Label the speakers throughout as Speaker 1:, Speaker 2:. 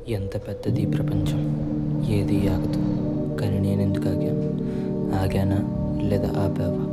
Speaker 1: ఎంత పెద్దది ప్రపంచం, ఏది ఆగదు. కానీ నేనెందుకు ఆగాను? ఆగానా లేదా ఆపావా?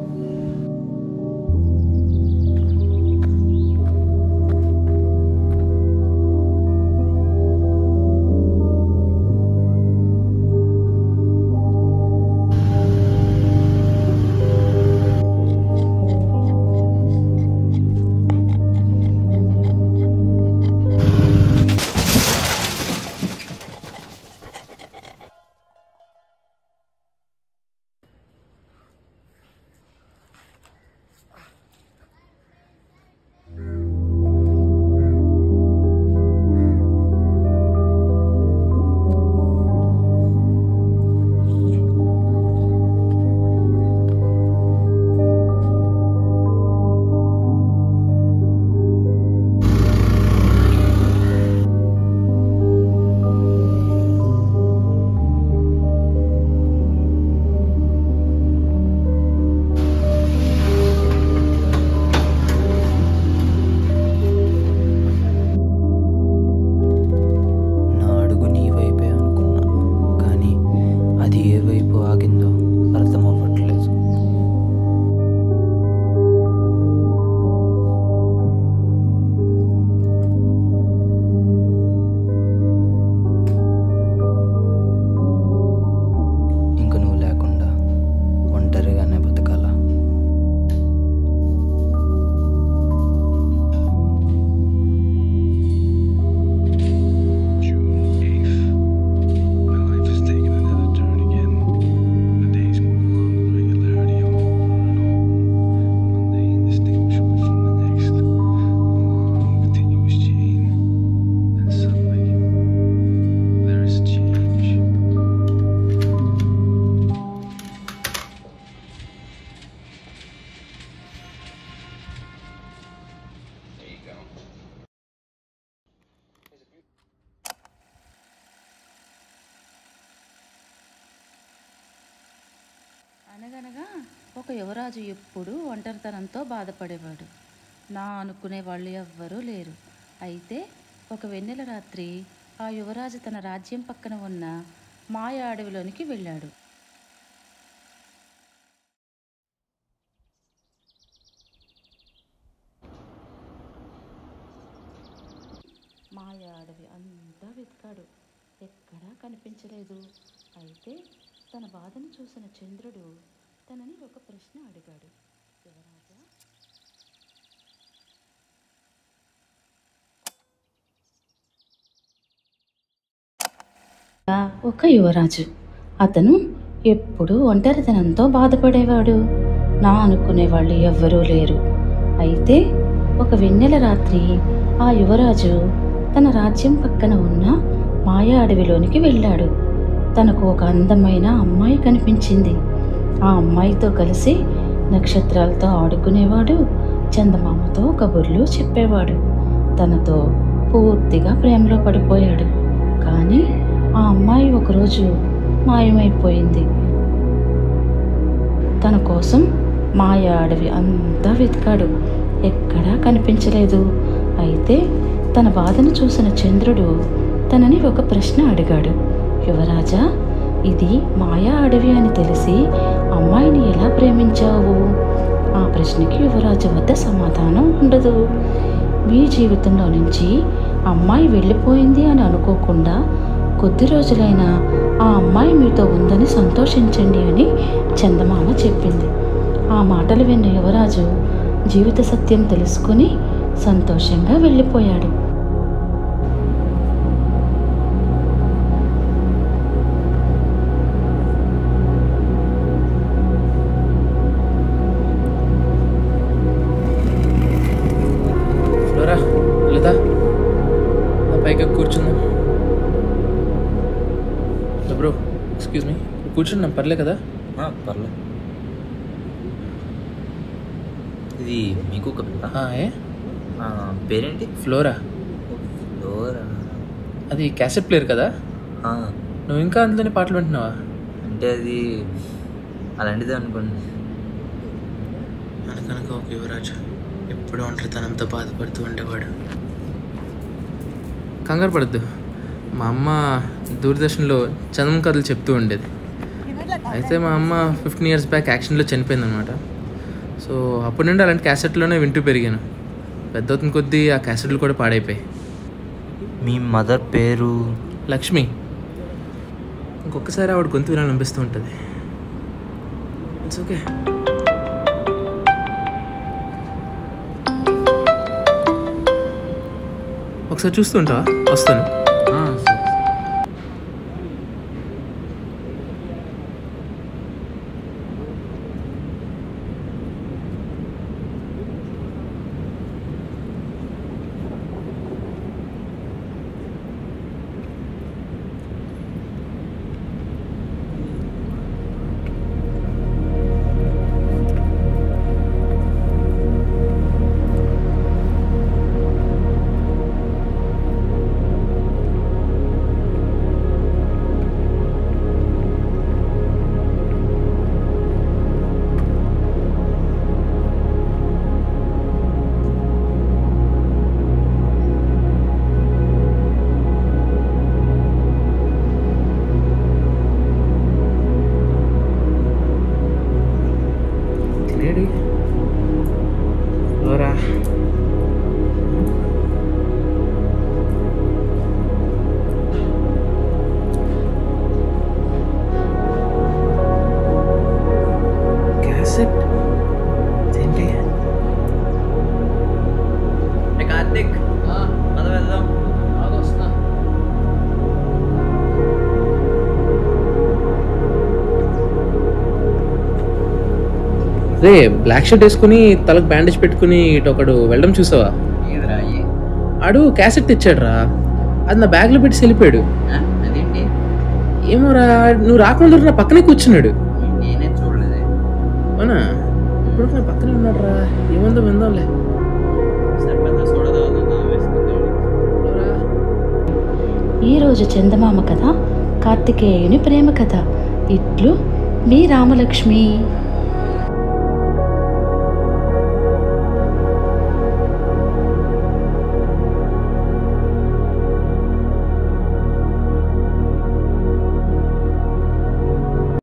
Speaker 2: అనగనగా ఒక యువరాజు ఎప్పుడూ ఒంటరితనంతో బాధపడేవాడు. నా అనుకునే వాళ్ళు ఎవ్వరూ లేరు. అయితే ఒక వెన్నెల రాత్రి ఆ యువరాజు తన రాజ్యం పక్కన ఉన్న మాయ అడవిలోనికి వెళ్ళాడు. మాయ అడవి అంతా వెతికాడు, ఎక్కడా కనిపించలేదు. అయితే తన బాధను చూసిన చంద్రుడు తనని ఒక ప్రశ్న అడిగాడు. యువరాజా, ఒక యువరాజు, అతను ఎప్పుడూ ఒంటరితనంతో బాధపడేవాడు. నా అనుకునే వాళ్ళు ఎవ్వరూ లేరు. అయితే ఒక వెన్నెల రాత్రి ఆ యువరాజు తన రాజ్యం పక్కన ఉన్న మాయా అడవిలోనికి వెళ్ళాడు. తనకు ఒక అందమైన అమ్మాయి కనిపించింది. ఆ అమ్మాయితో కలిసి నక్షత్రాలతో ఆడుకునేవాడు, చందమామతో కబుర్లు చెప్పేవాడు. తనతో పూర్తిగా ప్రేమలో పడిపోయాడు. కానీ ఆ అమ్మాయి ఒకరోజు మాయమైపోయింది. తన కోసం మాయా అడవి అంతా వెతికాడు, ఎక్కడా కనిపించలేదు. అయితే తన బాధను చూసిన చంద్రుడు తనని ఒక ప్రశ్న అడిగాడు. యువరాజా, ఇది మాయా అడవి అని తెలిసి అమ్మాయిని ఎలా ప్రేమించావు? ఆ ప్రశ్నకి యువరాజు వద్ద సమాధానం ఉండదు. మీ జీవితంలో నుంచి అమ్మాయి వెళ్ళిపోయింది అని అనుకోకుండా కొద్ది రోజులైనా ఆ అమ్మాయి మీతో ఉందని సంతోషించండి అని చందమామ చెప్పింది. ఆ మాటలు విన్న యువరాజు జీవిత సత్యం తెలుసుకుని సంతోషంగా వెళ్ళిపోయాడు.
Speaker 3: లేదా పైగా కూర్చుందాం. బ్రో, ఎక్స్క్యూజ్ మీ, కూర్చున్నాం పర్లే కదా?
Speaker 1: పర్లేదు. ఇది మీకు
Speaker 3: ఏ
Speaker 1: పేరేంటి?
Speaker 3: ఫ్లోరా.
Speaker 1: ఫ్లోరా?
Speaker 3: అది క్యాసెట్ ప్లేయర్ కదా? నువ్వు ఇంకా అందులోనే పాటలు వింటున్నావా?
Speaker 1: అంటే అది అలాంటిదే అనుకోండి.
Speaker 3: అనకనక ఒక యువరాజు ఎప్పుడు ఒంటరితనంతో బాధపడుతూ ఉండేవాడు. కంగారు పడద్దు, మా అమ్మ దూరదర్శన్లో చందం కథలు చెప్తూ ఉండేది. అయితే మా అమ్మ 15 years బ్యాక్ యాక్సిడెంట్లో చనిపోయిందనమాట. సో అప్పటి నుండి అలాంటి క్యాసెట్లోనే వింటూ పెరిగాను. పెద్ద అవుతున్న కొద్దీ ఆ క్యాసెట్లు కూడా పాడైపోయాయి.
Speaker 1: మీ మదర్ పేరు?
Speaker 3: లక్ష్మి. ఇంకొకసారి ఆవిడ గొంతు వినాలనిపిస్తూ ఉంటుంది. It's okay. ఒకసారి చూస్తూ ఉంటావా? వస్తాను. రే, బ్లాక్ షర్ట్ వేసుకుని తలకు బ్యాండేజ్ పెట్టుకుని ఇటు ఒకడు వెళ్ళడం చూసావా? ఆడు క్యాసెట్ తెచ్చాడు రా. అది నా బ్యాగ్లో పెట్టి వెళ్ళిపోయాడు. ఏమోరా, నువ్వు రాకుండా నా పక్కనే కూర్చున్నాడు. అవునా? ఇప్పుడు నా పక్కనే ఉన్నాడు రా. ఏముందో విందాంలే.
Speaker 2: ఈరోజు చందమామ కథ కార్తికేయుని ప్రేమ కథ. ఇట్లు మీ రామలక్ష్మి.